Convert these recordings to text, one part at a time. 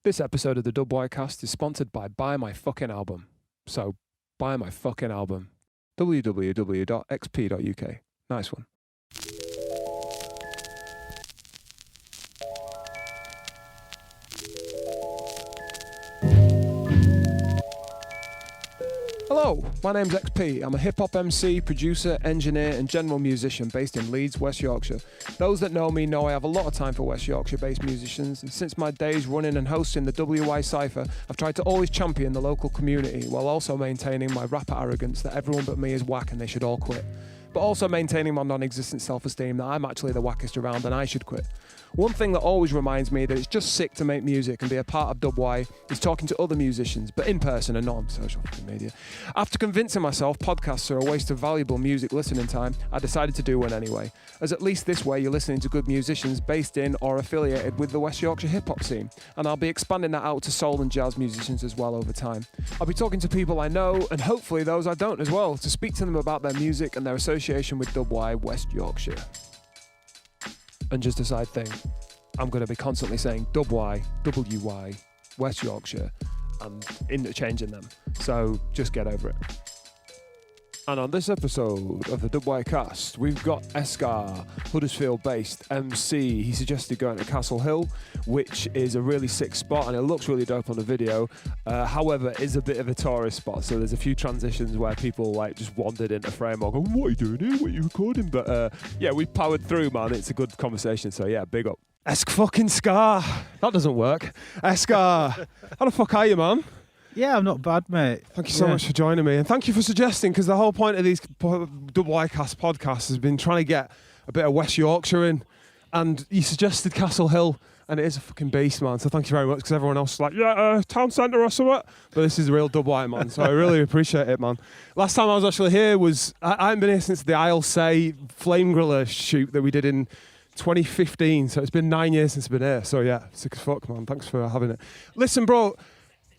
This episode of the WYcast is sponsored by Buy My Fucking Album. So, buy my fucking album. www.exp.uk. Nice one. Hello, my name's XP. I'm a hip-hop MC, producer, engineer and general musician based in Leeds, West Yorkshire. Those that know me know I have a lot of time for West Yorkshire-based musicians, and since my days running and hosting the WY Cypher, I've tried to always champion the local community while also maintaining my rapper arrogance that everyone but me is whack and they should all quit. But also maintaining my non-existent self-esteem that I'm actually the wackest around and I should quit. One thing that always reminds me that it's just sick to make music and be a part of WY is talking to other musicians, but in person and not on social media. After convincing myself podcasts are a waste of valuable music listening time, I decided to do one anyway, as at least this way you're listening to good musicians based in or affiliated with the West Yorkshire hip-hop scene, and I'll be expanding that out to soul and jazz musicians as well over time. I'll be talking to people I know, and hopefully those I don't as well, to speak to them about their music and their association with WY West Yorkshire. And just a side thing, I'm going to be constantly saying WY, WY, West Yorkshire, and interchanging them. So just get over it. And on this episode of the WYcast, we've got Eskar, Huddersfield-based MC. He suggested going to Castle Hill, which is a really sick spot, and it looks really dope on the video. However, it is a bit of a tourist spot, so there's a few transitions where people like just wandered into frame or go, "What are you doing here? What are you recording?" But yeah, we powered through, man. It's a good conversation, so yeah, big up. Fucking Scar. That doesn't work. Eskar, how the fuck are you, man? Yeah, I'm not bad, mate. Thank you so much for joining me. And thank you for suggesting, because the whole point of these WYcast podcasts has been trying to get a bit of West Yorkshire in. And you suggested Castle Hill, and it is a fucking beast, man. So thank you very much, because everyone else is like, yeah, town centre or something. But this is a real WY, man. So I really appreciate it, man. Last time I was actually here was, I haven't been here since the I'll Say Flame Griller shoot that we did in 2015. So it's been 9 years since I've been here. So yeah, sick as fuck, man. Thanks for having it. Listen, bro.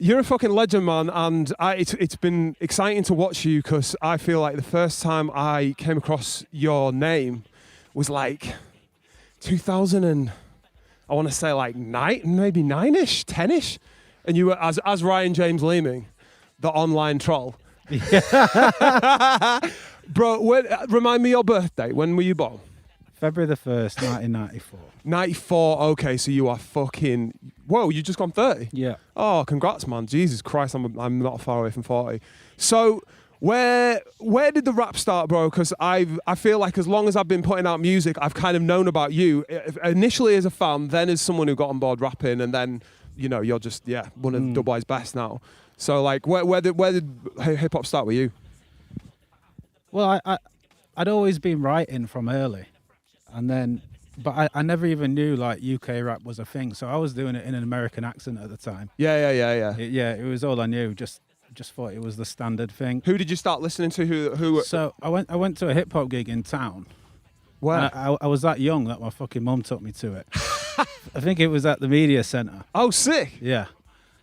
You're a fucking legend, man, and it's been exciting to watch you, because I feel like the first time I came across your name was like 2000 and I want to say like maybe 9-ish, 10-ish, and you were as Ryan James Leeming, the online troll. Yeah. Bro, remind me your birthday. When were you born? February the 1st, 1994. 94, okay, so you are fucking... Whoa, you just gone 30? Yeah. Oh, congrats, man. Jesus Christ, I'm not far away from 40. So, where did the rap start, bro? Because I feel like as long as I've been putting out music, I've kind of known about you. Initially as a fan, then as someone who got on board rapping, and then, you know, you're just, yeah, one of WY's best now. So, like, where did hip-hop start with you? Well, I'd always been writing from early. And then, but I never even knew like UK rap was a thing. So I was doing it in an American accent at the time. Yeah. It was all I knew. Just thought it was the standard thing. Who did you start listening to? Who? So I went to a hip hop gig in town. Where? I was that young that my fucking mum took me to it. I think it was at the media centre. Oh, sick. Yeah.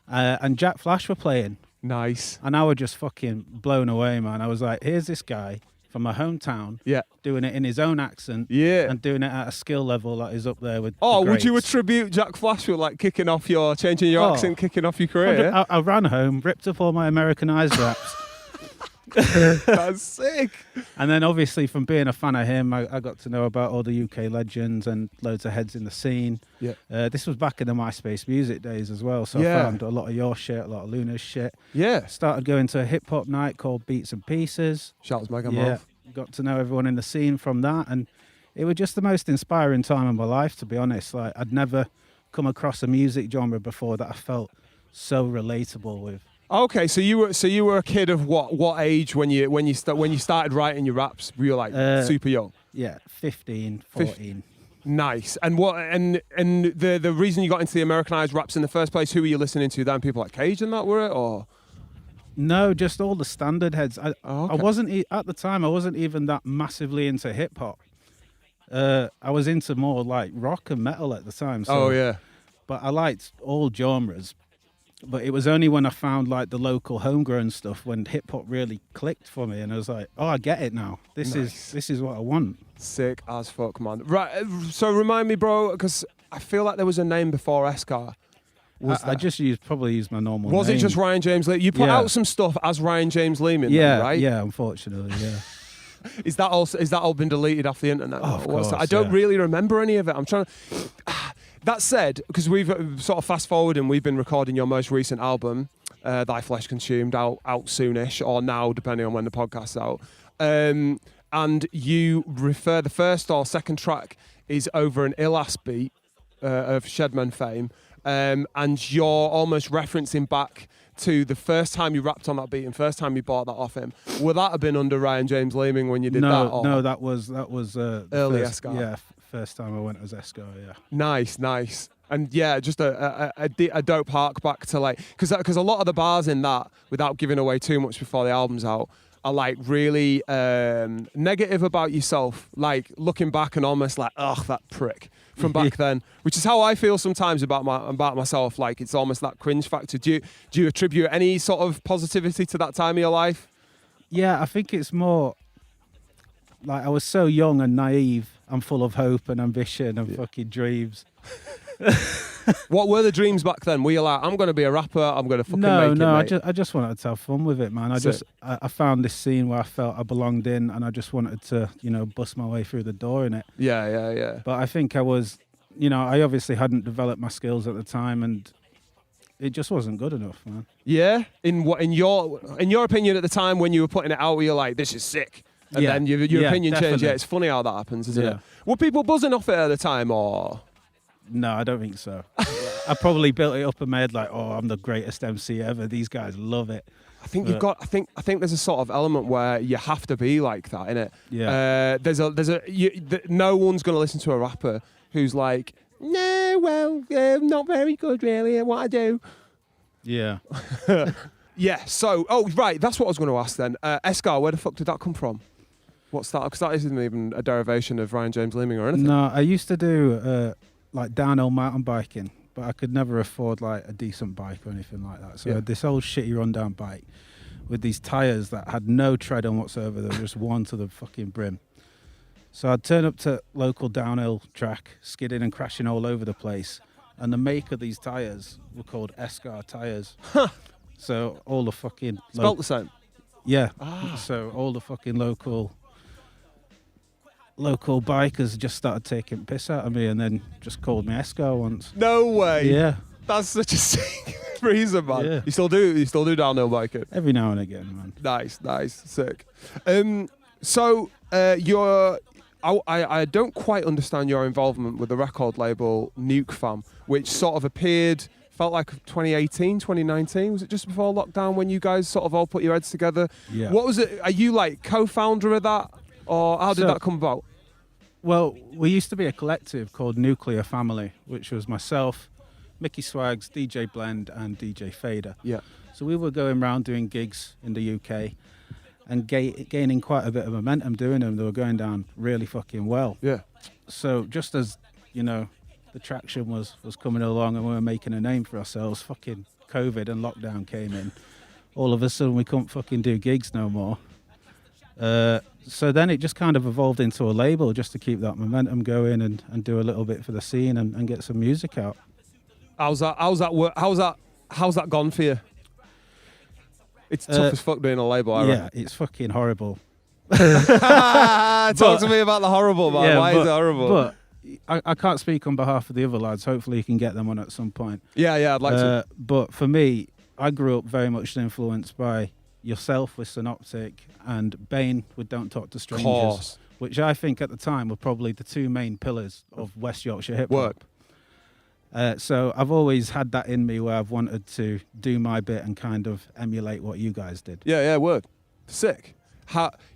And Jack Flash were playing. Nice. And I was just fucking blown away, man. I was like, here's this guy from my hometown, doing it in his own accent, and doing it at a skill level that is up there with. Oh, the would you greats. attribute Jack Flash with like changing your accent, kicking off your career? I ran home, ripped up all my Americanized raps. That's sick. And then obviously from being a fan of him, I got to know about all the UK legends and loads of heads in the scene. Yeah. This was back in the MySpace music days as well, so I found a lot of your shit, a lot of Luna's shit. Yeah. Started going to a hip hop night called Beats and Pieces. Shouts Mega Mouth. Got to know everyone in the scene from that, and it was just the most inspiring time of my life, to be honest. Like, I'd never come across a music genre before that I felt so relatable with. Okay, so you were a kid of what age when you started writing your raps? Were you like super young? Yeah, 15, 14. Nice. And the reason you got into the Americanized raps in the first place, who were you listening to then? People like Cage and that were it, or? No, just all the standard heads. I wasn't at the time. I wasn't even that massively into hip hop. I was into more like rock and metal at the time. So, but I liked all genres. But it was only when I found like the local homegrown stuff when hip hop really clicked for me, and I was like, oh, I get it now. This is what I want. Sick as fuck, man. Right. So remind me, bro, because I feel like there was a name before Eskar. I just probably used my normal Was name. it just Ryan James Leeming? You put out some stuff as Ryan James Leeming, yeah, right? Yeah, unfortunately, yeah. Is that all been deleted off the internet? Oh, of course, I don't really remember any of it. I'm trying to... That said, because we've sort of fast forward and we've been recording your most recent album, Thy Flesh Consumed, out soonish, or now, depending on when the podcast's out. And you refer, the first or second track is over an Ill-Ass beat of Shedman fame, and you're almost referencing back to the first time you rapped on that beat and first time you bought that off him. Would that have been under Ryan James Leeming when you did that? Or? No, that was early Eskar. Yeah, first time I went as Eskar. Yeah. Nice. And yeah, just a dope hark back to like, because a lot of the bars in that, without giving away too much before the album's out, are like really negative about yourself, like looking back and almost like, ugh, that prick from back then, which is how I feel sometimes about myself. Like it's almost that cringe factor. Do you attribute any sort of positivity to that time of your life? Yeah, I think it's more like I was so young and naive and full of hope and ambition and fucking dreams. What were the dreams back then? Were you like, I'm going to be a rapper, I'm going to fucking make it? No, I just wanted to have fun with it, man. I found this scene where I felt I belonged in, and I just wanted to, bust my way through the door in it. Yeah. But I think I was, I obviously hadn't developed my skills at the time, and it just wasn't good enough, man. Yeah? In your opinion at the time when you were putting it out, were you like, this is sick? And then your opinion definitely changed. Yeah, it's funny how that happens, isn't it? Were people buzzing off it at the time, or...? No, I don't think so. I probably built it up in my head like, oh, I'm the greatest MC ever. These guys love it. I think you've got. I think there's a sort of element where you have to be like that, innit? Yeah. No one's gonna listen to a rapper who's like, no, well, not very good really at what I do. Yeah. Yeah. So, right, that's what I was going to ask then. Eskar, where the fuck did that come from? What's that? Because that isn't even a derivation of Ryan James Leeming or anything. No, I used to do like downhill mountain biking, but I could never afford like a decent bike or anything like that. So I had this old shitty rundown bike with these tyres that had no tread on whatsoever. They were just worn to the fucking brim. So I'd turn up to local downhill track, skidding and crashing all over the place. And the make of these tyres were called Eskar tyres. Huh. So all the fucking... Spelt the same? Yeah. So all the fucking local bikers just started taking piss out of me and then just called me Eskar once. No way. Yeah. That's such a sick reason, man. Yeah. You still do downhill biking? Every now and again, man. Nice, sick. So I don't quite understand your involvement with the record label Nuke Fam, which sort of appeared, felt like 2018, 2019. Was it just before lockdown when you guys sort of all put your heads together? Yeah. What was it? Are you like co-founder of that? Or how did that come about? Well, we used to be a collective called Nuclear Family, which was myself, Mickey Swags, DJ Blend, and DJ Fader. Yeah. So we were going around doing gigs in the UK and gaining quite a bit of momentum doing them. They were going down really fucking well. Yeah. So just as, the traction was coming along and we were making a name for ourselves, fucking COVID and lockdown came in. All of a sudden we couldn't fucking do gigs no more. So then it just kind of evolved into a label just to keep that momentum going and do a little bit for the scene and get some music out. How's that gone for you? It's tough as fuck doing a label, I reckon. It's fucking horrible. Talk to me about the horrible, man. Yeah, Why is it horrible? But I can't speak on behalf of the other lads. Hopefully you can get them on at some point. Yeah, I'd like to. But for me, I grew up very much influenced by yourself with Synoptic and Bane with Don't Talk to Strangers, which I think at the time were probably the two main pillars of West Yorkshire hip-hop. So I've always had that in me where I've wanted to do my bit and kind of emulate what you guys did. Yeah, word. Sick.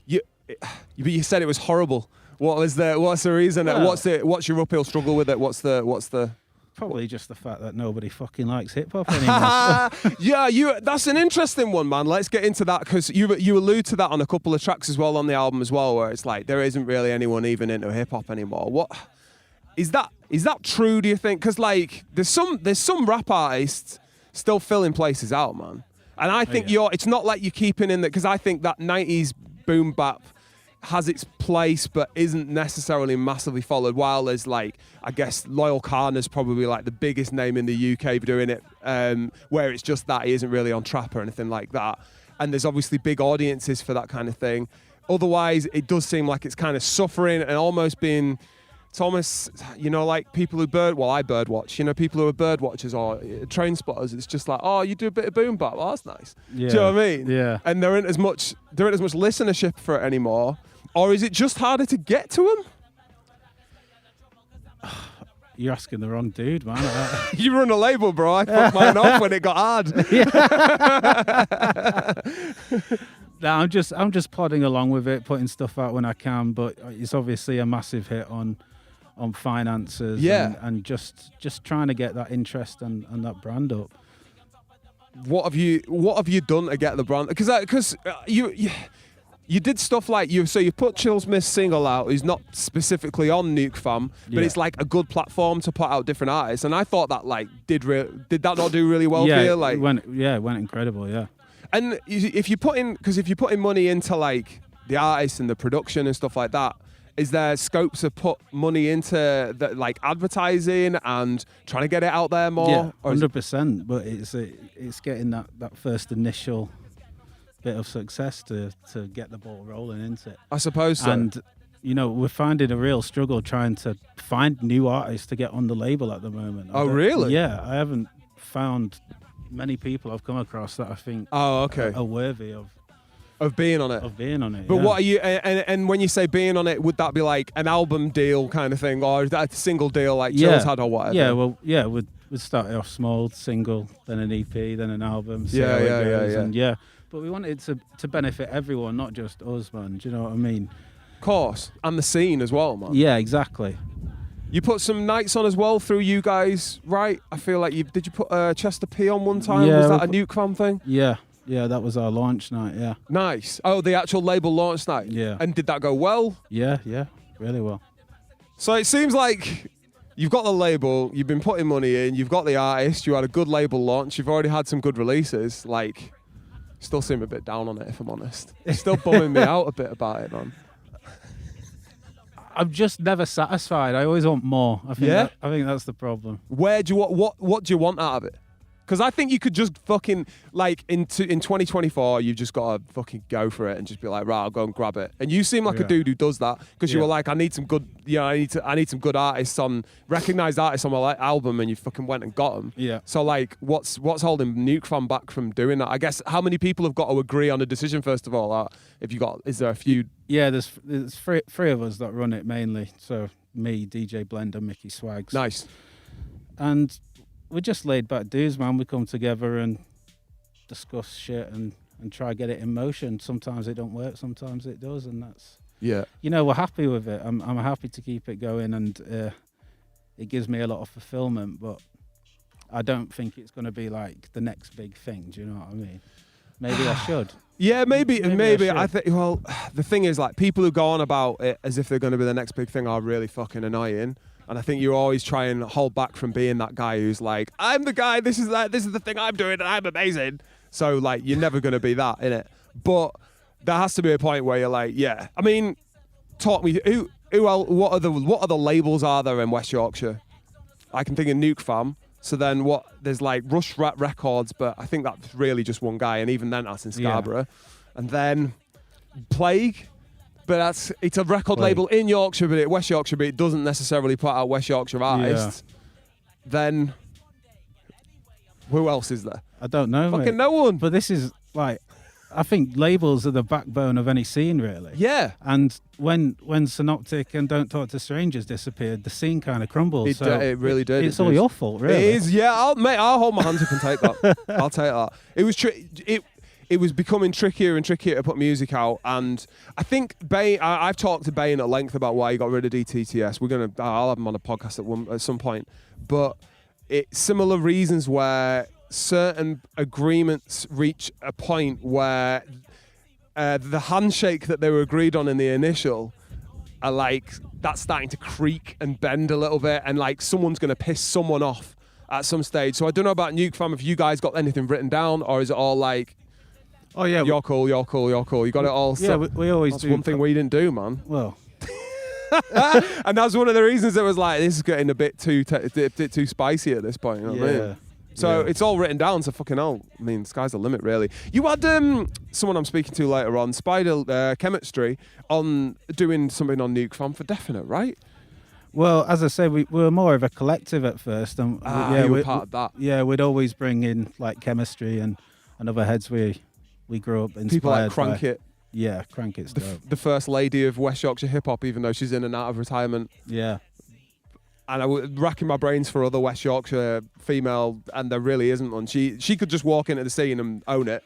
You said it was horrible. What's the reason? Well, what's your uphill struggle with it? What's the Probably just the fact that nobody fucking likes hip-hop anymore. Yeah, that's an interesting one, man. Let's get into that, because you allude to that on a couple of tracks as well on the album as well, where it's like there isn't really anyone even into hip-hop anymore. What is that true, do you think? Because like there's some rap artists still filling places out, man. And I think it's not like you're keeping in that, because I think that 90s boom bap has its place but isn't necessarily massively followed, while there's like, I guess Loyal Khan's probably like the biggest name in the UK for doing it, where it's just that he isn't really on trap or anything like that. And there's obviously big audiences for that kind of thing. Otherwise, it does seem like it's kind of suffering and almost being, it's almost, you know, like people who I bird watch, you know, people who are bird watchers or train spotters, it's just like, oh, you do a bit of boom bap, well, that's nice. Yeah. Do you know what I mean? Yeah. And there ain't as much listenership for it anymore. Or is it just harder to get to them? You're asking the wrong dude, man. You run a label, bro. I fucked mine off when it got hard. No, I'm just plodding along with it, putting stuff out when I can. But it's obviously a massive hit on finances. Yeah. And just trying to get that interest and that brand up. What have you done to get the brand? Because you did stuff like you put Chillsmith's single out, who's not specifically on Nuke Fam, but it's like a good platform to put out different artists. And I thought that like did that not do really well for you? Like, it went incredible, yeah. And if you put in money into like the artists and the production and stuff like that, is there scope to put money into the, like advertising and trying to get it out there more? Yeah, 100%. But it's getting that first initial bit of success to get the ball rolling into it. I suppose so. And you know, we're finding a real struggle trying to find new artists to get on the label at the moment. Oh, really? Yeah, I haven't found many people I've come across that I think are worthy of being on it. But what are you? And when you say being on it, would that be like an album deal kind of thing, or is that a single deal like Chill's had or whatever? Yeah, well, yeah, we'd start it off small, single, then an EP, then an album. Yeah. But we want it to benefit everyone, not just us, man. Do you know what I mean? Of course. And the scene as well, man. Yeah, exactly. You put some nights on as well through you guys, right? I feel like did you put Chester P on one time? Yeah, was that a Nuke Fam thing? Yeah, that was our launch night, yeah. Nice. Oh, the actual label launch night? Yeah. And did that go well? Yeah, really well. So it seems like you've got the label, you've been putting money in, you've got the artist, you had a good label launch, you've already had some good releases, like... Still seem a bit down on it, if I'm honest. It's still bumming me out a bit about it, man. I'm just never satisfied. I always want more. I think that's the problem. Where do you what do you want out of it? Because I think you could just fucking, like, in 2024, you've just got to fucking go for it and just be like, right, I'll go and grab it. And you seem like a dude who does that, because you were like, I need some good, I need some good artists recognised artists on my album, and you fucking went and got them. Yeah. So, like, what's holding Nuke Fam back from doing that? I guess, how many people have got to agree on a decision, first of all? Is there a few? Yeah, there's three of us that run it mainly. So, me, DJ Blend, and Mickey Swags. Nice. And... we're just laid back dudes, man. We come together and discuss shit and try to get it in motion. Sometimes it don't work, sometimes it does, and that's... yeah. You know, we're happy with it. I'm happy to keep it going, and it gives me a lot of fulfillment, but I don't think it's going to be like the next big thing. Do you know what I mean? Maybe I should. Yeah, maybe. I think, well, the thing is, like, people who go on about it as if they're going to be the next big thing are really fucking annoying. And I think you always try and hold back from being that guy who's like, I'm the guy, this is the thing I'm doing, and I'm amazing. So, like, you're never going to be that, innit? But there has to be a point where you're like, yeah. I mean, talk me, what other labels are there in West Yorkshire? I can think of Nuke Fam. So then there's like Rush Rat Records, but I think that's really just one guy, and even then that's in Scarborough. Yeah. And then Plague. But it's a record label in Yorkshire, West Yorkshire, but it doesn't necessarily put out West Yorkshire artists. Yeah. Then, who else is there? I don't know, fucking no one. But this is like, I think labels are the backbone of any scene, really. Yeah. And when Synoptic and Don't Talk to Strangers disappeared, the scene kind of crumbled. It really did. It's all your fault, really. It is, yeah. I'll hold my hands up and take that. I'll take that. It was becoming trickier and trickier to put music out, and I think I've talked to Bain at length about why he got rid of DTTS. I'll have him on a podcast at some point, but it's similar reasons where certain agreements reach a point where the handshake that they were agreed on in the initial are like, that's starting to creak and bend a little bit, and like someone's going to piss someone off at some stage. So I don't know about Nuke Fam, if you guys got anything written down, or is it all like, Oh yeah, you're cool. You got it all. Yeah, we always that's do. one thing we didn't do, man. Well, and that's one of the reasons it was like, this is getting a bit too spicy at this point. You know what I mean? So it's all written down. So fucking hell. I mean, sky's the limit, really. You had someone I'm speaking to later on, Spider Chemistry, on doing something on Nuke Fam for definite, right? Well, as I say, we were more of a collective at first, and you were part of that. Yeah, we'd always bring in like Chemistry and other heads we grew up inspired people like Crank by. It. Yeah, Crank It's the first lady of West Yorkshire hip hop, even though she's in and out of retirement. Yeah. And I was racking my brains for other West Yorkshire female, and there really isn't one. She could just walk into the scene and own it,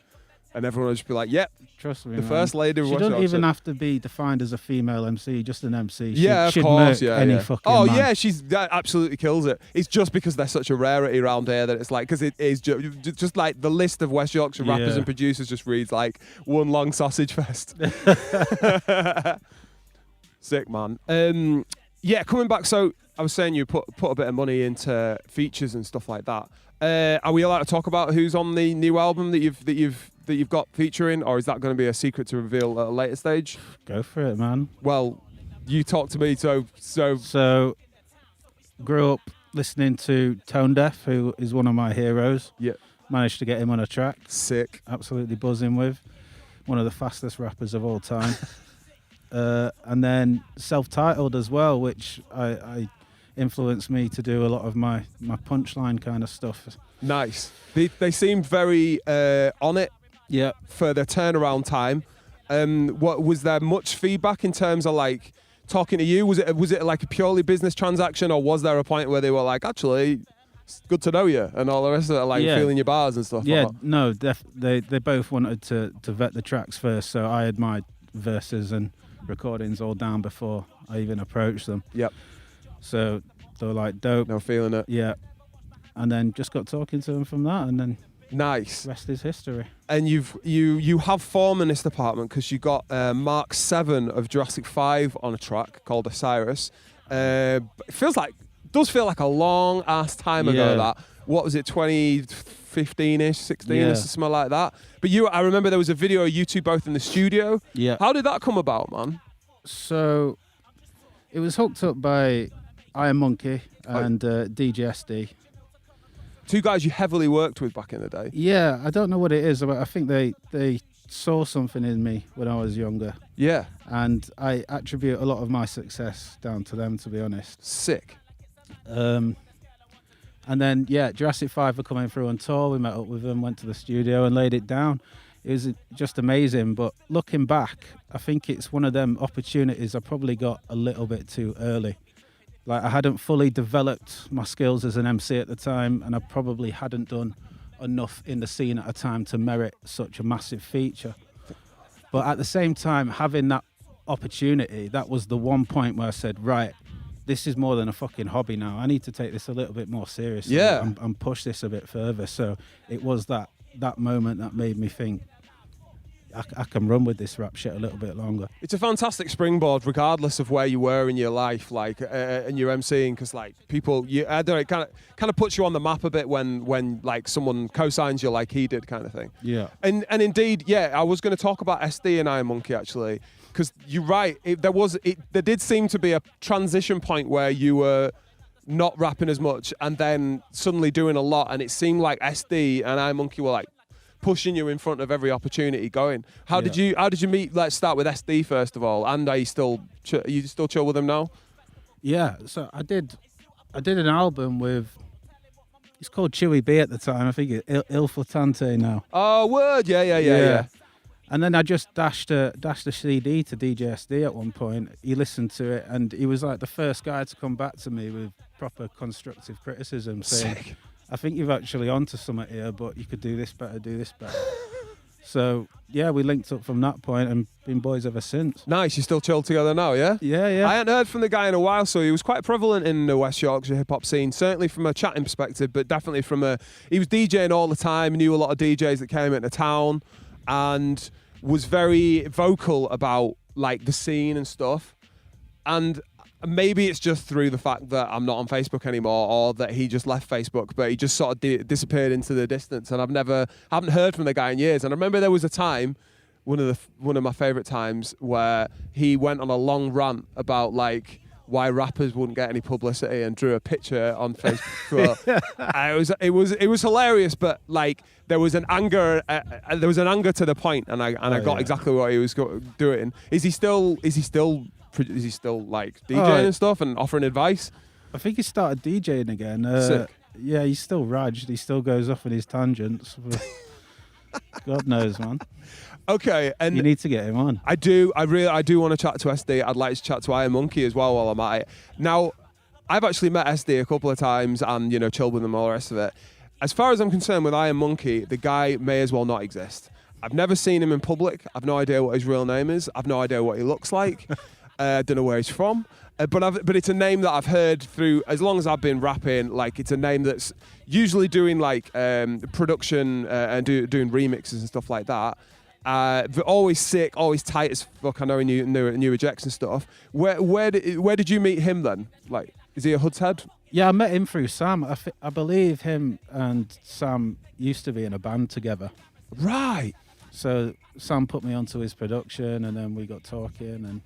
and everyone would just be like, "Yep, trust me, the first lady of West Yorkshire." She doesn't even have to be defined as a female MC, just an MC. Of course, any fucking Oh man. yeah, that absolutely kills it. It's just because they're such a rarity around here that it's like, because it is just like the list of West Yorkshire rappers and producers just reads like one long sausage fest. Sick, man. Coming back. So I was saying you put a bit of money into features and stuff like that. Are we allowed to talk about who's on the new album that you've got featuring, or is that going to be a secret to reveal at a later stage? Go for it, man. Well, you talk to me. So grew up listening to Tone Deaf, who is one of my heroes. Yeah. Managed to get him on a track. Sick. Absolutely buzzing with. One of the fastest rappers of all time. And then self-titled as well, which I influenced me to do a lot of my punchline kind of stuff. Nice. They seemed very on it. Yeah. For their turnaround time. What was there much feedback in terms of like talking to you? Was it like a purely business transaction, or was there a point where they were like, actually, it's good to know you, and all the rest of it, like feeling your bars and stuff? Yeah. Like that? No. They both wanted to vet the tracks first, so I had my verses and recordings all down before I even approached them. Yep. So they were like, dope. No feeling it. Yeah. And then just got talking to them from that, and then nice. Rest is history. And you have form in this department because you got Mark 7 of Jurassic 5 on a track called Osiris. It does feel like a long ass time ago. That, what was it, 2015ish, 16ish, something like that. But I remember there was a video of you two both in the studio. Yeah. How did that come about, man? So it was hooked up by IRNMNKY and DJ EssDee. Two guys you heavily worked with back in the day. Yeah, I don't know what it is, but I think they saw something in me when I was younger. Yeah. And I attribute a lot of my success down to them, to be honest. Sick. And then, Jurassic 5 were coming through on tour. We met up with them, went to the studio and laid it down. It was just amazing. But looking back, I think it's one of them opportunities I probably got a little bit too early. Like, I hadn't fully developed my skills as an MC at the time, and I probably hadn't done enough in the scene at a time to merit such a massive feature. But at the same time, having that opportunity, that was the one point where I said, right, this is more than a fucking hobby now. I need to take this a little bit more seriously and push this a bit further. So it was that moment that made me think, I can run with this rap shit a little bit longer. It's a fantastic springboard, regardless of where you were in your life, like, and you're MCing, because like people, I don't know, it kind of puts you on the map a bit when like someone co-signs you like he did, kind of thing. Yeah. And indeed, I was going to talk about EssDee and IRNMNKY actually, because you're right. There did seem to be a transition point where you were not rapping as much, and then suddenly doing a lot, and it seemed like EssDee and IRNMNKY were like pushing you in front of every opportunity going. How did you meet? Let's start with EssDee first of all. And are you still chill with him now? Yeah, so I did an album with, it's called Chewy B at the time. I think it's Il Flatante now. Oh, word, yeah. And then I just dashed a CD to DJ EssDee at one point. He listened to it, and he was like the first guy to come back to me with proper constructive criticism, saying, sick. I think you've actually onto something here, but you could do this better. So, we linked up from that point and been boys ever since. Nice. You still chill together now, yeah? Yeah. I hadn't heard from the guy in a while, so he was quite prevalent in the West Yorkshire hip-hop scene, certainly from a chatting perspective, but definitely he was DJing all the time, knew a lot of DJs that came into town, and was very vocal about, like, the scene and stuff. And maybe it's just through the fact that I'm not on Facebook anymore, or that he just left Facebook, but he just sort of disappeared into the distance, and haven't heard from the guy in years. And I remember there was a time, one of my favourite times, where he went on a long rant about like why rappers wouldn't get any publicity and drew a picture on Facebook. It was hilarious, but like there was an anger to the point, and I got exactly what he was doing. Is he still like DJing and stuff and offering advice? I think he started DJing again. Sick. Yeah, he's still raged. He still goes off on his tangents. God knows, man. Okay, and you need to get him on. I do want to chat to EssDee. I'd like to chat to IRNMNKY as well while I'm at it. Now, I've actually met EssDee a couple of times and, you know, chilled with him and all the rest of it. As far as I'm concerned with IRNMNKY, the guy may as well not exist. I've never seen him in public. I've no idea what his real name is. I've no idea what he looks like. I don't know where he's from. But it's a name that I've heard through, as long as I've been rapping. Like, it's a name that's usually doing like production and doing remixes and stuff like that. Always sick, always tight as fuck. I know in New Ejects and stuff. Where did you meet him then? Like, is he a Hud's head? Yeah, I met him through Sam. I believe him and Sam used to be in a band together. Right. So Sam put me onto his production, and then we got talking. And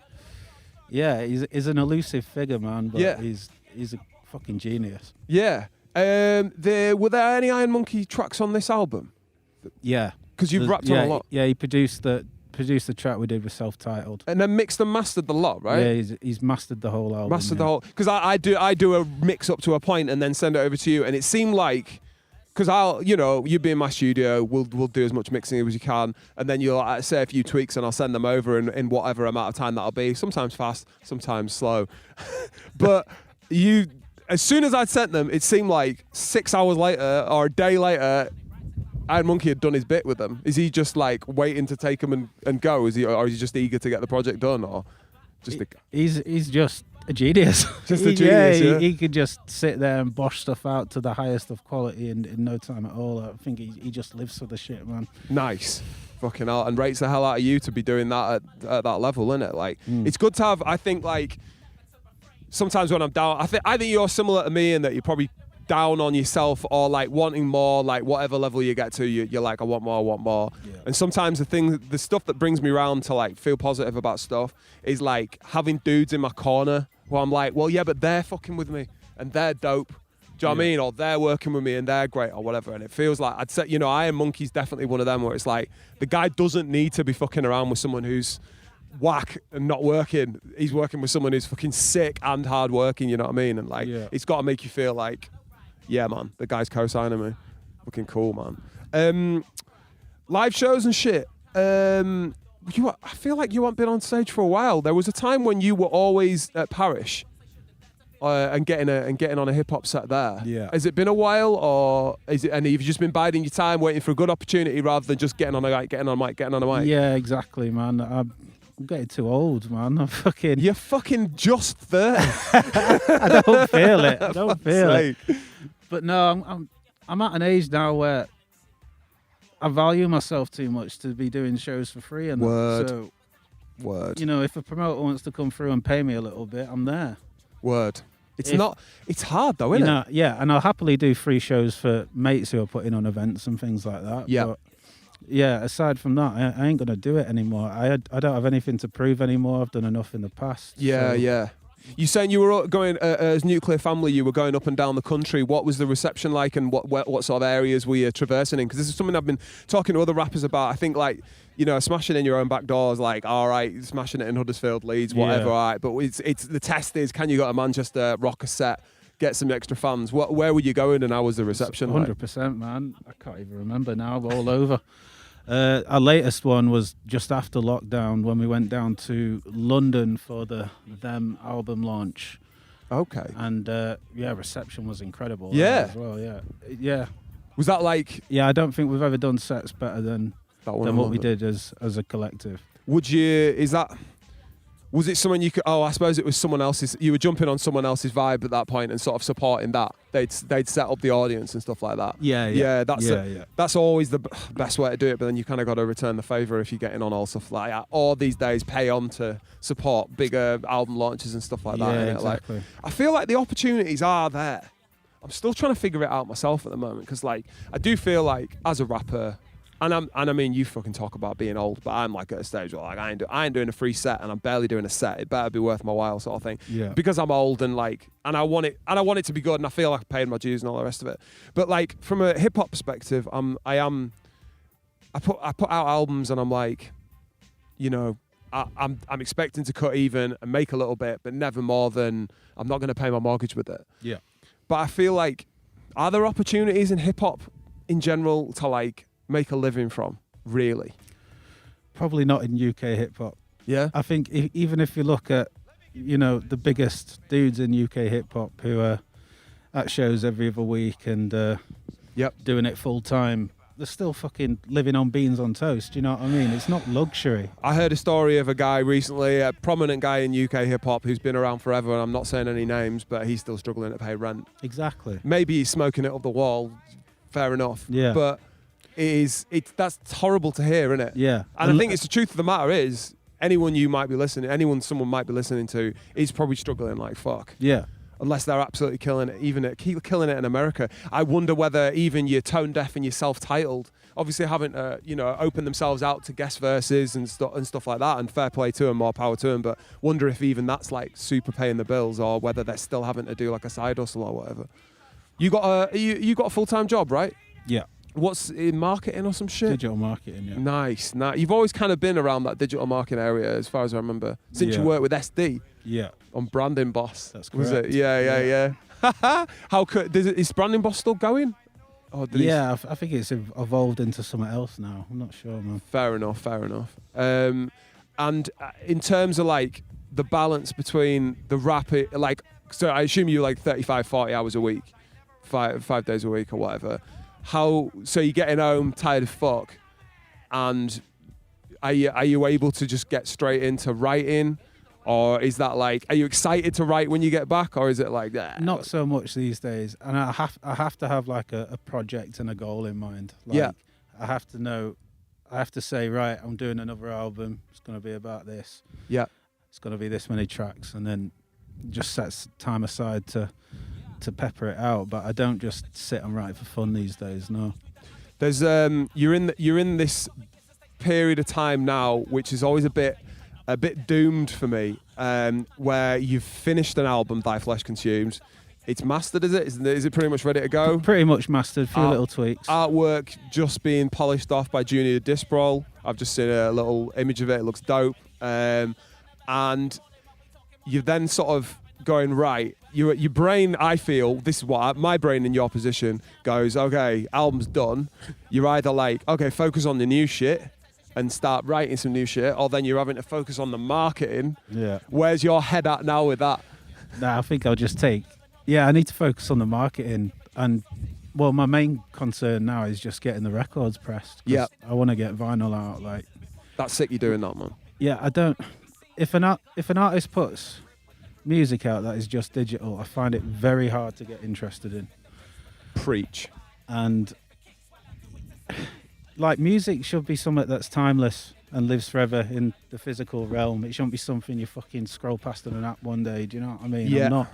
yeah, he's an elusive figure, man. But he's a fucking genius. Yeah. Were there any IRNMNKY tracks on this album? Yeah. Because you've rapped on a lot. Yeah, he produced the track we did with Self-Titled. And then mixed and mastered the lot, right? Yeah, he's mastered the whole album. Mastered the whole. Because I do a mix up to a point and then send it over to you, and it seemed like, because you'll be in my studio, we'll do as much mixing as you can, and then you'll say a few tweaks and I'll send them over in whatever amount of time that'll be. Sometimes fast, sometimes slow. But as soon as I'd sent them, it seemed like 6 hours later or a day later, IRNMNKY had done his bit with them. Is he just like waiting to take them and go? Or is he just eager to get the project done, or just? He's just a genius. Just a genius. Yeah, he could just sit there and bosh stuff out to the highest of quality in no time at all. I think he just lives for the shit, man. Nice. Fucking hell, and rates the hell out of you to be doing that at that level, innit? Like, it's good to have. I think like sometimes when I'm down, I think you're similar to me in that you're probably down on yourself or like wanting more, like whatever level you get to, you're like, I want more. Yeah. And sometimes the stuff that brings me around to like feel positive about stuff is like having dudes in my corner where I'm like, well, yeah, but they're fucking with me and they're dope. Do you know what I mean? Or they're working with me and they're great or whatever. And it feels like, I'd say, IRNMNKY's definitely one of them where it's like, the guy doesn't need to be fucking around with someone who's whack and not working. He's working with someone who's fucking sick and hard working, you know what I mean? And like, it's got to make you feel like, yeah, man, the guy's co-signing me. Fucking cool, man. Live shows and shit. I feel like you haven't been on stage for a while. There was a time when you were always at Parish and getting on a hip hop set there. Yeah. Has it been a while, or and you've just been biding your time, waiting for a good opportunity rather than just getting on a mic? Yeah, exactly, man. I'm getting too old, man. You're fucking just 30. I don't feel it. I don't feel it. But no, I'm at an age now where I value myself too much to be doing shows for free. And Word. You know, if a promoter wants to come through and pay me a little bit, I'm there. Word. It's hard though, isn't it? Yeah, and I'll happily do free shows for mates who are putting on events and things like that. Yeah. But yeah, aside from that, I ain't going to do it anymore. I don't have anything to prove anymore. I've done enough in the past. Yeah, yeah. You saying you were going as Nuclear Family? You were going up and down the country. What was the reception like, and what sort of areas were you traversing in? Because this is something I've been talking to other rappers about. I think like smashing in your own back doors, like all right, smashing it in Huddersfield, Leeds, whatever. All right, but it's the test is, can you go to Manchester, rock a set, get some extra fans? Where were you going, and how was the reception? 100%, man. I can't even remember now. All over. Our latest one was just after lockdown when we went down to London for the Them album launch. Okay. And reception was incredible. Yeah. As well, yeah. Was that like? Yeah, I don't think we've ever done sets better than what we did as a collective. Would you? Is that? Was it someone you could? Oh, I suppose it was someone else's. You were jumping on someone else's vibe at that point and sort of supporting that. They'd set up the audience and stuff like that. Yeah. That's always the best way to do it. But then you kind of got to return the favor if you're getting on all stuff like that. Or these days, pay on to support bigger album launches and stuff like that. Yeah, exactly. Like, I feel like the opportunities are there. I'm still trying to figure it out myself at the moment because, like, I do feel like as a rapper. And I mean, you fucking talk about being old, but I'm like at a stage where like I ain't doing a free set, and I'm barely doing a set. It better be worth my while, sort of thing. Yeah. Because I'm old and like, and I want it to be good, and I feel like I paid my dues and all the rest of it. But like from a hip hop perspective, I put out albums, and I'm like, you know, I'm expecting to cut even and make a little bit, but never more than I'm not going to pay my mortgage with it. Yeah. But I feel like, are there opportunities in hip hop in general to like make a living from, really? Probably not in UK hip hop. Yeah. I think even if you look at, you know, the biggest dudes in UK hip hop who are at shows every other week and doing it full time, they're still fucking living on beans on toast. You know what I mean? It's not luxury. I heard a story of a guy recently, a prominent guy in UK hip hop who's been around forever, and I'm not saying any names, but he's still struggling to pay rent. Exactly. Maybe he's smoking it up the wall. Fair enough. Yeah. But that's horrible to hear, isn't it? Yeah. And I think it's the truth of the matter is someone might be listening to is probably struggling like fuck. Yeah. Unless they're absolutely killing it, keep killing it in America. I wonder whether even your tone deaf and your self-titled, obviously haven't open themselves out to guest verses and stuff like that, and fair play to them, more power to them, but wonder if even that's like super paying the bills, or whether they're still having to do like a side hustle or whatever. You got a full-time job, right? Yeah. What's in marketing or some shit? Digital marketing, yeah. Nice. You've always kind of been around that digital marketing area, as far as I remember, since you worked with EssDee. Yeah. On Branding Boss. That's correct. Was it? Yeah. How is Branding Boss still going? I think it's evolved into something else now. I'm not sure, man. Fair enough. And in terms of like the balance between the rap, like, so I assume you like 35, 40 hours a week, five days a week or whatever. So you're getting home tired as fuck, and are you able to just get straight into writing, or is that like, are you excited to write when you get back, or is it like that? Not so much these days, and I have to have like a project and a goal in mind. Like, I have to say, right, I'm doing another album. It's going to be about this. Yeah, it's going to be this many tracks, and then just set time aside to pepper it out. But I don't just sit and write for fun these days. No. There's you're in this period of time now, which is always a bit doomed for me, where you've finished an album, Thy Flesh Consumes. It's mastered, is it? Is it pretty much ready to go? Pretty much mastered, few little tweaks. Artwork just being polished off by Junior Disprol. I've just seen a little image of it. It looks dope. And you're then sort of going, right, your brain, I feel, this is what my brain in your position goes, okay, album's done. You're either like, okay, focus on the new shit and start writing some new shit, or then you're having to focus on the marketing. Yeah. Where's your head at now with that? Nah, I think I'll just I need to focus on the marketing. And, well, my main concern now is just getting the records pressed. Yeah. I want to get vinyl out. Like, that's sick you're doing that, man. Yeah, I don't... If an artist puts music out that is just digital, I find it very hard to get interested in. Preach. And... like, music should be something that's timeless and lives forever in the physical realm. It shouldn't be something you fucking scroll past on an app one day. Do you know what I mean? Yeah. I'm not.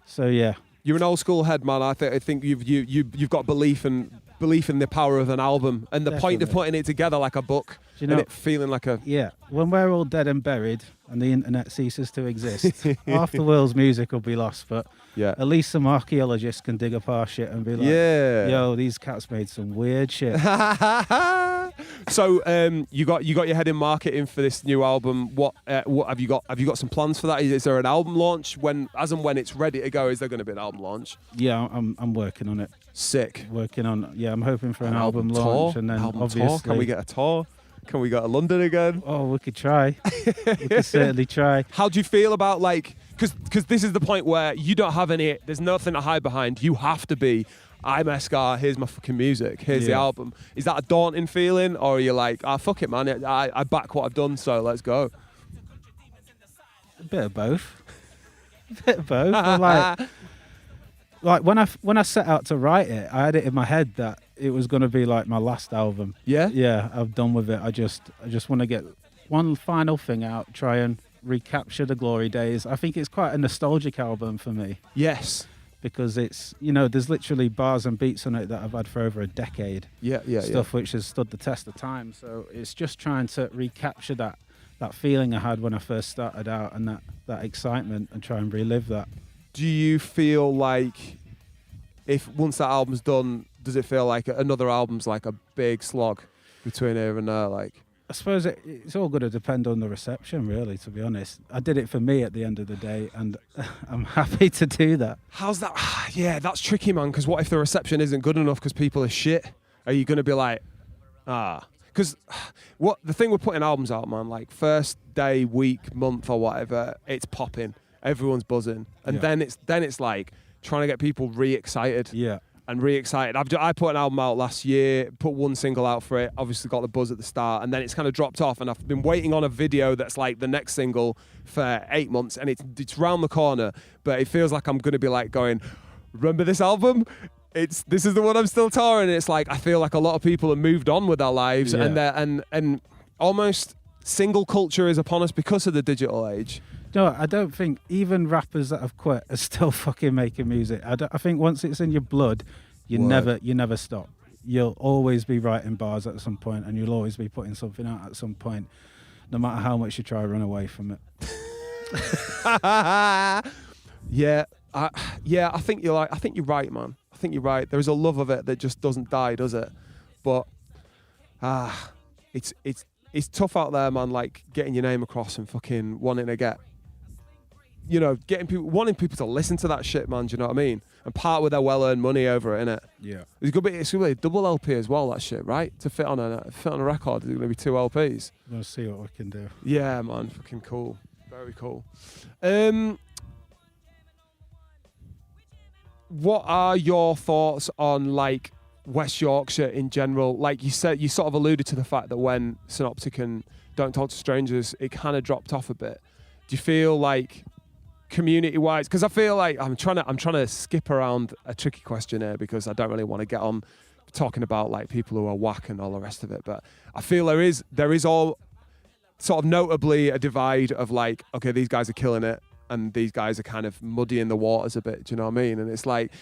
So yeah. You're an old school head, man. I think you've got belief in the power of an album and the point of putting it together like a book. Do you know, and it feeling like a... Yeah. When we're all dead and buried and the internet ceases to exist, half the world's music will be lost. But at least some archaeologists can dig up our shit and be like, yo, these cats made some weird shit. So you got your head in marketing for this new album. What have you got? Have you got some plans for that? Is there an album launch when it's ready to go? Is there going to be an album launch? Yeah, I'm working on it. Sick. I'm hoping for an album launch, and then obviously tour? Can we get a tour? Can we go to London again? Oh, we could try. We could certainly try. How do you feel about like, because this is the point where you don't have there's nothing to hide behind. You have to be, I'm Eskar, here's my fucking music, here's the album. Is that a daunting feeling, or are you like, fuck it, man, I back what I've done, so let's go? A bit of both. A bit of both. Like when I set out to write it, I had it in my head that it was going to be like my last album. Yeah? Yeah, I'm done with it. I just want to get one final thing out, try and recapture the glory days. I think it's quite a nostalgic album for me. Yes. Because it's, there's literally bars and beats on it that I've had for over a decade. Stuff which has stood the test of time. So it's just trying to recapture that feeling I had when I first started out and that excitement and try and relive that. Do you feel like if once that album's done, does it feel like another album's like a big slog between here and there? Like, I suppose it's all going to depend on the reception, really, to be honest. I did it for me at the end of the day, and I'm happy to do that. How's that? Yeah, that's tricky, man, because what if the reception isn't good enough because people are shit? Are you going to be like, Because the thing with putting albums out, man, like first day, week, month or whatever, it's popping. Everyone's buzzing. And then it's like trying to get people re-excited. Yeah. And re-excited. I put an album out last year, put one single out for it, obviously got the buzz at the start, and then it's kind of dropped off, and I've been waiting on a video that's like the next single for 8 months, and it's round the corner, but it feels like I'm going to be like going, remember this album? This is the one I'm still touring, and it's like, I feel like a lot of people have moved on with their lives, and almost single culture is upon us because of the digital age. No, I don't think even rappers that have quit are still fucking making music. I think once it's in your blood, you never stop. You'll always be writing bars at some point, and you'll always be putting something out at some point, no matter how much you try to run away from it. I think you're right, man. I think you're right. There is a love of it that just doesn't die, does it? But it's tough out there, man. Like getting your name across and fucking wanting to get. Wanting people to listen to that shit, man. Do you know what I mean? And part with their well-earned money over it, innit? Yeah. It's gonna be a double LP as well. That shit, right? To fit on a record, it's gonna be 2 LPs. We'll see what we can do. Yeah, man. Fucking cool. Very cool. What are your thoughts on like West Yorkshire in general? Like you said, you sort of alluded to the fact that when Synoptic and Don't Talk to Strangers, it kind of dropped off a bit. Do you feel like community-wise, because I feel like I'm trying to skip around a tricky question here because I don't really want to get on talking about like people who are whack and all the rest of it, but I feel there is all sort of notably a divide of like, okay, these guys are killing it and these guys are kind of muddying the waters a bit, do you know what I mean? And it's like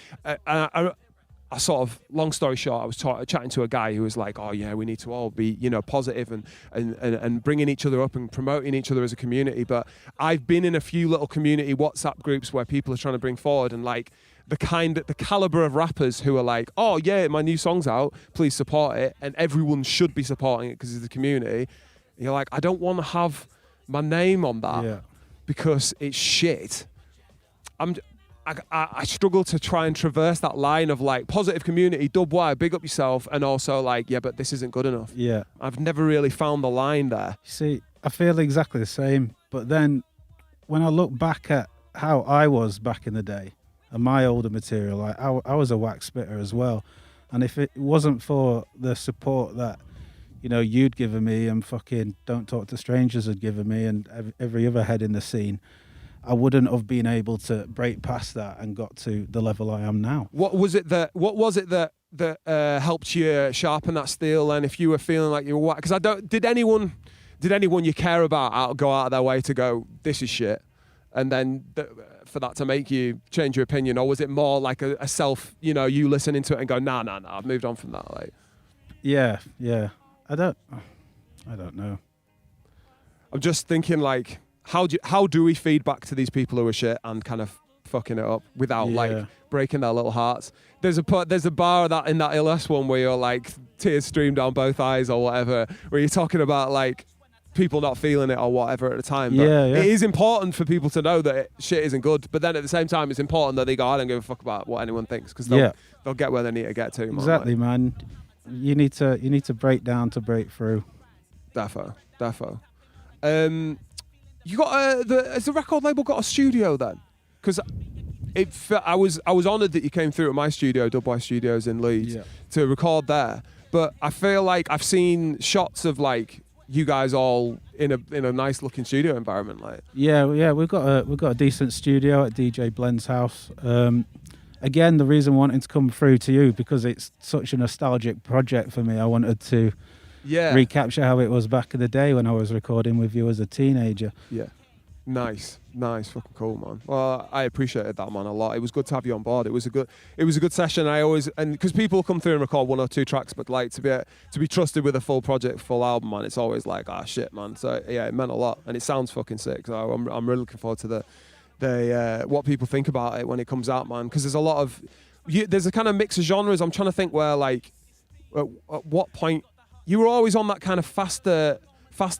I sort of, long story short, I was chatting to a guy who was like, oh yeah, we need to all be, positive and bringing each other up and promoting each other as a community. But I've been in a few little community WhatsApp groups where people are trying to bring forward and like the caliber of rappers who are like, oh yeah, my new song's out, please support it. And everyone should be supporting it because it's the community. And you're like, I don't want to have my name on that because it's shit. I struggle to try and traverse that line of like positive community, dub wire, big up yourself, and also like, yeah, but this isn't good enough. Yeah. I've never really found the line there. See, I feel exactly the same. But then when I look back at how I was back in the day and my older material, like I was a wax spitter as well. And if it wasn't for the support that, you'd given me and fucking Don't Talk to Strangers had given me and every other head in the scene, I wouldn't have been able to break past that and got to the level I am now. What was it that helped you sharpen that steel then, if you were feeling like you were because did anyone you care about go out of their way to go, this is shit, and then for that to make you change your opinion? Or was it more like a self, you listening to it and go, nah, I've moved on from that? Like, yeah. I don't know. I'm just thinking like, how do we feed back to these people who are shit and kind of fucking it up without like breaking their little hearts? There's a bar that in that LS one where you're like tears stream down both eyes or whatever, where you're talking about like people not feeling it or whatever at the time. But it is important for people to know that shit isn't good. But then at the same time, it's important that they go, I don't give a fuck about what anyone thinks, because they'll get where they need to get to. Exactly, man. You need to break down to break through. Defo. You got has the record label got a studio then? Because I was honoured that you came through at my studio, Dubwise Studios in Leeds, to record there. But I feel like I've seen shots of like you guys all in a nice looking studio environment, like. Yeah, we've got a decent studio at DJ Blend's house. Again, the reason wanting to come through to you because it's such a nostalgic project for me. I wanted to recapture how it was back in the day when I was recording with you as a teenager. Yeah. Nice, fucking cool, man. Well, I appreciated that, man, a lot. It was good to have you on board. It was a good session. And because people come through and record 1 or 2 tracks, but like to be trusted with a full project, full album, man, it's always like, shit, man. So yeah, it meant a lot, and it sounds fucking sick. So I'm really looking forward to the what people think about it when it comes out, man. Because there's a lot of there's a kind of mix of genres. I'm trying to think where like at what point you were always on that kind of faster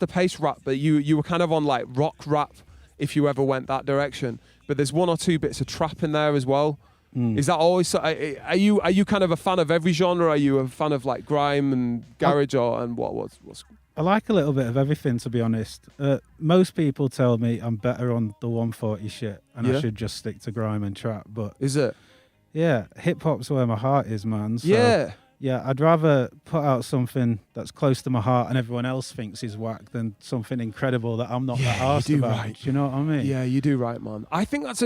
paced rap, but you were kind of on like rock rap. If you ever went that direction, but there's 1 or 2 bits of trap in there as well. Is that always? Are you kind of a fan of every genre? Are you a fan of like grime and garage and what's? I like a little bit of everything, to be honest. Most people tell me I'm better on the 140 shit, and I should just stick to grime and trap. But is it? Yeah, hip hop's where my heart is, man. So, yeah, I'd rather put out something that's close to my heart and everyone else thinks is whack than something incredible that I'm not that arsed about. Right. Do you know what I mean? Yeah, you do right, man. I think that's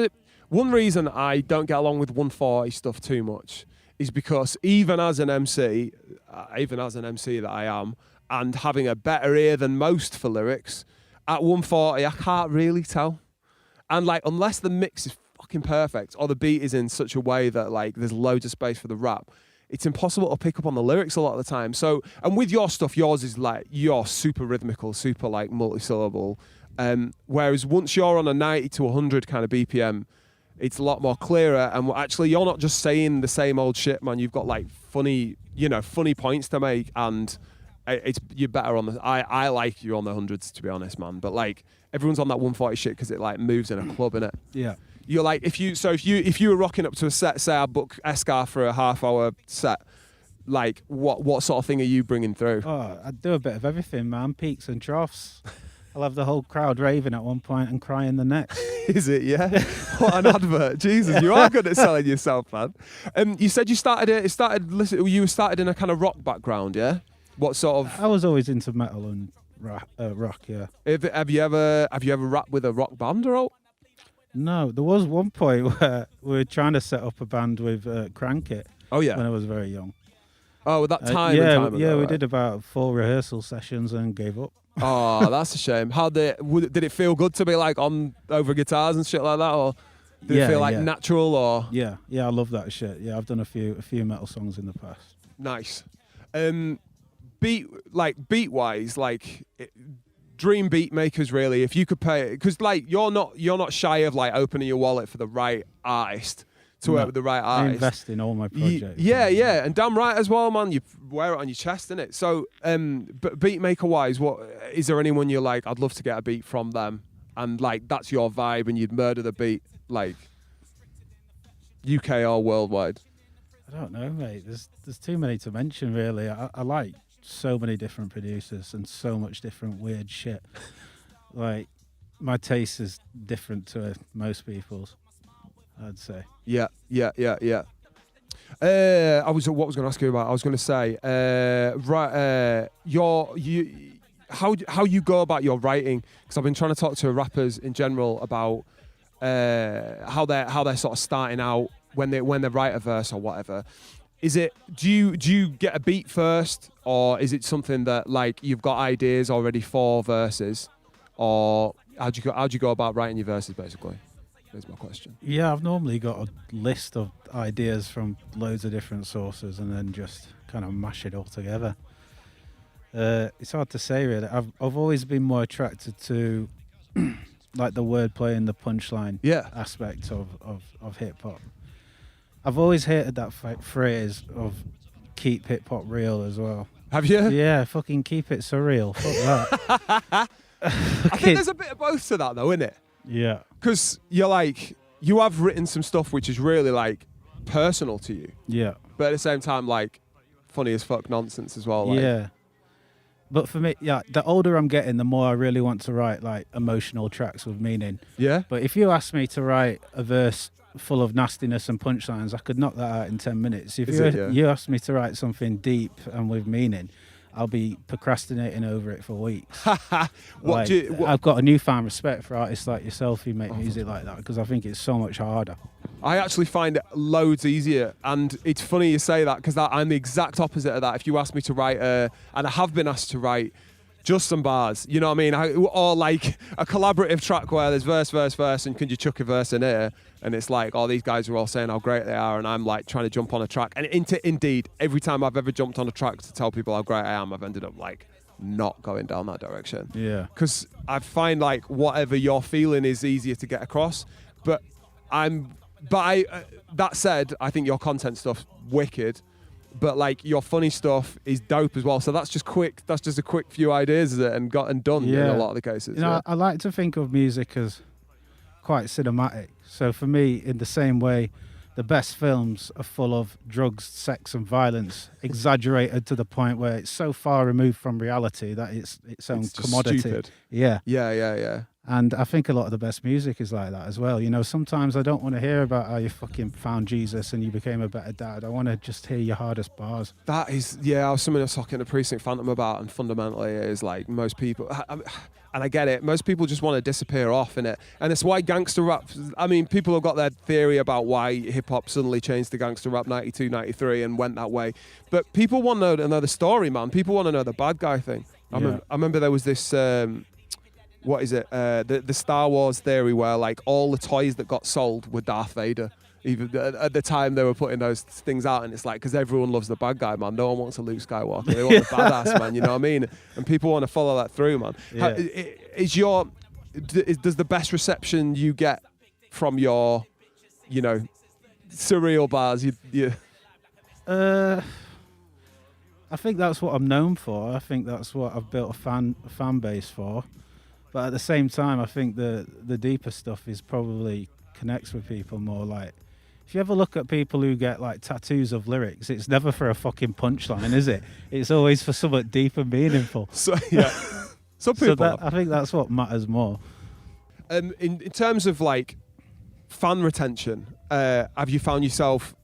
one reason I don't get along with 140 stuff too much is because even as an MC that I am, and having a better ear than most for lyrics, at 140 I can't really tell. And like, unless the mix is fucking perfect or the beat is in such a way that like there's loads of space for the rap, it's impossible to pick up on the lyrics a lot of the time. So, and with your stuff, yours is like, you're super rhythmical, super like multi-syllable. Whereas once you're on a 90 to 100 kind of BPM, it's a lot more clearer. And actually, you're not just saying the same old shit, man. You've got like funny points to make, and you're better on the. I like you on the hundreds, to be honest, man. But like everyone's on that 140 shit because it like moves in a club, innit? Yeah. You're like, if you were rocking up to a set, say I book Eskar for a half-hour set, like what sort of thing are you bringing through? Oh, I do a bit of everything, man. Peaks and troughs. I'll have the whole crowd raving at one point and crying the next. Is it? Yeah. What an advert! Jesus, you are good at selling yourself, man. You said you started in a kind of rock background, yeah? What sort of? I was always into metal and rock, yeah. Have you ever rapped with a rock band or all? No, there was one point where we were trying to set up a band with Crank It. Oh yeah. When I was very young. Oh, at that time. We did about 4 rehearsal sessions and gave up. Oh, that's a shame. Did it feel good to be like on over guitars and shit like that, or did it feel like natural? Or yeah, I love that shit. Yeah, I've done a few metal songs in the past. Nice. Beat wise, like. Dream beat makers, really. If you could pay, because like you're not shy of like opening your wallet for the right artist to work with the right artist. I invest in all my projects. Yeah, and damn right as well, man. You wear it on your chest, innit? So, but beat maker wise, what is there anyone you're like? I'd love to get a beat from them, and like that's your vibe, and you'd murder the beat, like UK or worldwide. I don't know, mate. There's too many to mention, really. I like so many different producers and so much different weird shit. Like, my taste is different to most people's, I'd say. Yeah. What was going to ask you about? I was going to say, how you go about your writing? Because I've been trying to talk to rappers in general about how they're sort of starting out when they write a verse or whatever. Do you get a beat first, or is it something that like you've got ideas already for verses, or how'd you go about writing your verses basically? There's my question. Yeah, I've normally got a list of ideas from loads of different sources and then just kind of mash it all together. It's hard to say really. I've always been more attracted to like the wordplay and the punchline aspect of hip hop. I've always hated that phrase of keep hip hop real as well. Have you? Yeah, fucking keep it surreal. Fuck that. I think there's a bit of both to that though, isn't it? Yeah. Because you have written some stuff which is really like personal to you. Yeah. But at the same time, like funny as fuck nonsense as well. Like. Yeah. But for me, the older I'm getting, the more I really want to write like emotional tracks with meaning. Yeah. But if you ask me to write a verse full of nastiness and punchlines, I could knock that out in 10 minutes. If you asked me to write something deep and with meaning, I'll be procrastinating over it for weeks. What I've got a newfound respect for artists like yourself who make music like that, because I think it's so much harder. I actually find it loads easier, and it's funny you say that, because I'm the exact opposite of that. If you ask me to write, and I have been asked to write just some bars, you know what I mean? Or like a collaborative track where there's verse, and can you chuck a verse in here? And it's like, oh, these guys are all saying how great they are, and I'm like trying to jump on a track. And indeed, every time I've ever jumped on a track to tell people how great I am, I've ended up like not going down that direction. Yeah. Because I find like whatever you're feeling is easier to get across. But that said, I think your content stuff's wicked. But like your funny stuff is dope as well. So that's just quick. That's just a quick few ideas, is it? And got and done in a lot of the cases. You know, I like to think of music as quite cinematic. So for me, in the same way, the best films are full of drugs, sex, and violence, exaggerated to the point where it's so far removed from reality that it's its own commodity. Stupid. Yeah. Yeah. And I think a lot of the best music is like that as well. You know, sometimes I don't want to hear about how you fucking found Jesus and you became a better dad. I want to just hear your hardest bars. That is, I was something I was talking to Precinct Phantom about, and fundamentally it is like most people, and I get it, most people just want to disappear off in it. And it's why gangster rap, I mean, people have got their theory about why hip-hop suddenly changed to gangster rap 92, 93 and went that way. But people want to know the story, man. People want to know the bad guy thing. I remember there was this... what is it? The Star Wars theory where like all the toys that got sold were Darth Vader. Even at the time they were putting those things out, and it's like, because everyone loves the bad guy, man. No one wants a Luke Skywalker. They want the badass, man. You know what I mean? And people want to follow that through, man. Yeah. Does the best reception you get from your, you know, surreal bars? I think that's what I'm known for. I think that's what I've built a fan base for. But at the same time, I think the deeper stuff is probably connects with people more. Like, if you ever look at people who get like tattoos of lyrics, it's never for a fucking punchline, is it? It's always for something deep and meaningful. So yeah, some people. I think that's what matters more. In terms of like fan retention, have you found yourself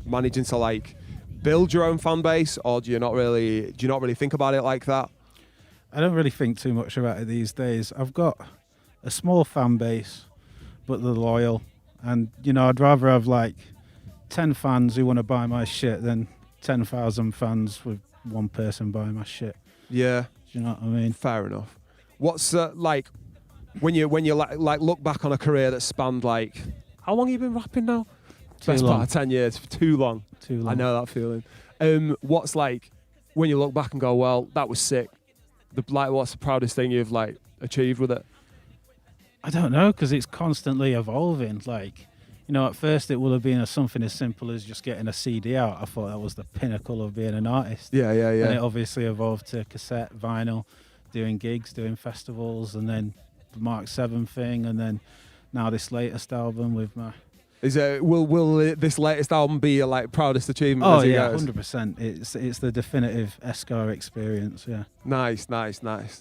managing to like build your own fan base, or do you not really think about it like that? I don't really think too much about it these days. I've got a small fan base, but they're loyal. And, you know, I'd rather have like 10 fans who want to buy my shit than 10,000 fans with one person buying my shit. Yeah. Do you know what I mean? Fair enough. What's like, when you like look back on a career that spanned like, how long have you been rapping now? Best part of 10 years. Too long. Too long. I know that feeling. What's like, when you look back and go, well, that was sick. What's the proudest thing you've like achieved with it? I don't know, because it's constantly evolving. Like, you know, at first it would have been something as simple as just getting a CD out. I thought that was the pinnacle of being an artist. Yeah. And it obviously evolved to cassette, vinyl, doing gigs, doing festivals, and then the Mark 7 thing, and then now this latest album with my... Will this latest album be your like proudest achievement? Oh yeah, 100%. It's the definitive Eskar experience. Yeah. Nice.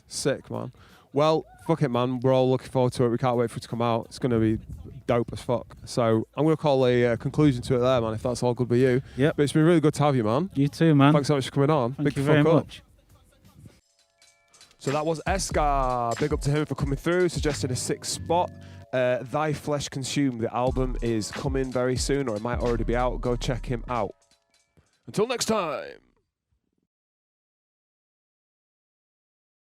Sick, man. Well, fuck it, man. We're all looking forward to it. We can't wait for it to come out. It's gonna be dope as fuck. So I'm gonna call a conclusion to it there, man. If that's all good with you. Yep. But it's been really good to have you, man. You too, man. Thanks so much for coming on. Thank you very much. So that was Eskar. Big up to him for coming through, suggested a 6th spot. Thy Flesh Consumed, the album is coming very soon, or it might already be out. Go check him out. Until next time.